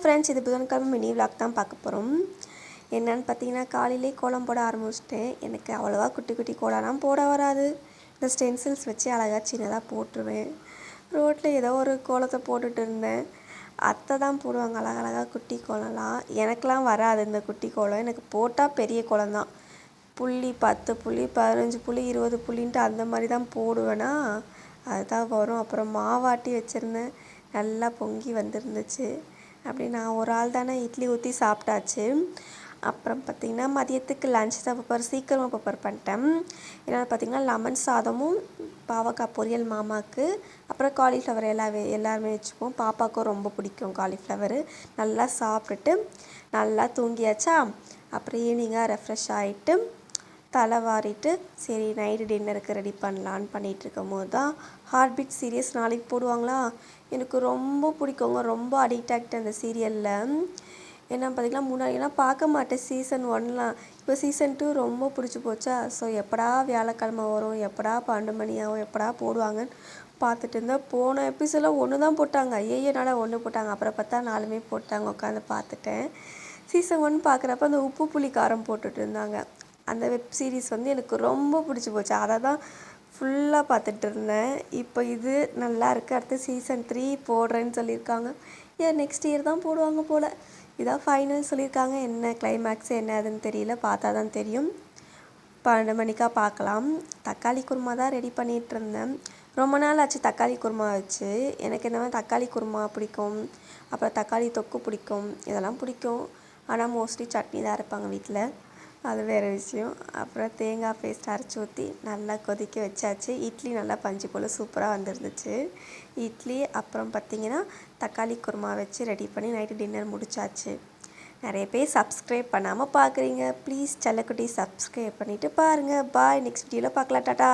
Friends, இது புதன்கிழமை mini vlog தான் பார்க்க போகிறோம். என்னென்னு பார்த்தீங்கன்னா, காலையிலே கோலம் போட ஆரம்பிச்சிட்டேன். எனக்கு அவ்வளோவா குட்டி குட்டி கோலம்லாம் போட வராது. இந்த ஸ்டென்சில்ஸ் வச்சு அழகாக சின்னதாக போட்டுருவேன். ரோட்டில் ஏதோ ஒரு கோலத்தை போட்டுட்டு இருந்தேன். அத்தை தான் போடுவாங்க அழகழகாக குட்டி கோலம்லாம். எனக்கெலாம் வராது இந்த குட்டி கோலம். எனக்கு போட்டால் பெரிய கோலம் தான். புள்ளி 10 புள்ளி 15 புள்ளி 20 புள்ளின்ட்டு அந்த மாதிரி தான் போடுவேன்னா, அதுதான் வரும். அப்புறம் மாவாட்டி வச்சுருந்தேன், நல்லா பொங்கி வந்துருந்துச்சு. அப்படி நான் ஒரு ஆள் தானே இட்லி ஊற்றி சாப்பிட்டாச்சு. அப்புறம் பார்த்திங்கன்னா மதியத்துக்கு லன்ச் தான் சீக்கிரமாக ப்ரிப்பேர் பண்ணிட்டேன். என்னென்னு பார்த்திங்கன்னா, லெமன் சாதமும் பாவக்காய் பொரியல் மாமாவுக்கு, அப்புறம் காலிஃப்ளவர் எல்லாருமே வச்சுப்போம். பாப்பாவுக்கும் ரொம்ப பிடிக்கும் காலிஃப்ளவரு. நல்லா சாப்பிட்டுட்டு நல்லா தூங்கியாச்சா. அப்புறம் ஈவினிங்காக ரெஃப்ரெஷ் ஆகிட்டு தலை வாரிட்டு சரி நைட்டு டின்னருக்கு ரெடி பண்ணலான்னு பண்ணிகிட்ருக்கும் போது தான் ஹார்ட் பீட் சீரியஸ் நாளைக்கு போடுவாங்களா. எனக்கு ரொம்ப பிடிக்குங்க, ரொம்ப அடிக்ட் ஆகிட்டேன் அந்த சீரியலில். என்ன பார்த்திங்கன்னா, முன்னாடிலாம் பார்க்க மாட்டேன் சீசன் 1லாம். இப்போ சீசன் 2 ரொம்ப பிடிச்சி போச்சா. ஸோ எப்படா வியாழக்கிழமை வரும், எப்படா 12 மணி ஆகும், எப்படா போடுவாங்கன்னு பார்த்துட்டு இருந்தேன். போன எபிசோடில் 1 தான் போட்டாங்க. ஐயனால 1 போட்டாங்க. அப்புறம் பார்த்தா 4மே போட்டாங்க. உட்காந்து பார்த்துட்டேன். சீசன் 1 பார்க்குறப்ப அந்த உப்பு புளி காரம் போட்டுட்டு இருந்தாங்க. அந்த வெப் சீரிஸ் எனக்கு ரொம்ப பிடிச்சி போச்சு. அதை தான் ஃபுல்லாக பார்த்துட்டு இருந்தேன். இப்போ இது நல்லா இருக்குது. அடுத்து சீசன் 3 போடுறேன்னு சொல்லியிருக்காங்க. நெக்ஸ்ட் இயர் தான் போடுவாங்க போல். இதான் ஃபைனல் சொல்லியிருக்காங்க. என்ன கிளைமேக்ஸ் என்ன அதுன்னு தெரியல, பார்த்தா தான் தெரியும். 12 மணிக்கா பார்க்கலாம். தக்காளி குருமா தான் ரெடி பண்ணிகிட்டு இருந்தேன். ரொம்ப நாள் ஆச்சு தக்காளி குருமா வச்சு. எனக்கு இந்த மாதிரி தக்காளி குருமா பிடிக்கும், அப்புறம் தக்காளி தொக்கு பிடிக்கும், இதெல்லாம் பிடிக்கும். ஆனால் மோஸ்ட்லி சட்னி தான் இருப்பாங்க வீட்டில், அது வேறு விஷயம். அப்புறம் தேங்காய் பேஸ்ட் அரைச்சி ஊற்றி நல்லா கொதிக்க வச்சாச்சு. இட்லி நல்லா பஞ்சு போல் சூப்பராக வந்துருந்துச்சு இட்லி. அப்புறம் பார்த்திங்கன்னா தக்காளி குருமா வச்சு ரெடி பண்ணி நைட்டு டின்னர் முடிச்சாச்சு. நிறைய பேர் சப்ஸ்கிரைப் பண்ணாமல் பார்க்குறீங்க. ப்ளீஸ் செல்லக்குட்டி சப்ஸ்கிரைப் பண்ணிவிட்டு பாருங்கள். பாய். நெக்ஸ்ட் வீடியோவில் பார்க்கலாம். டாட்டா.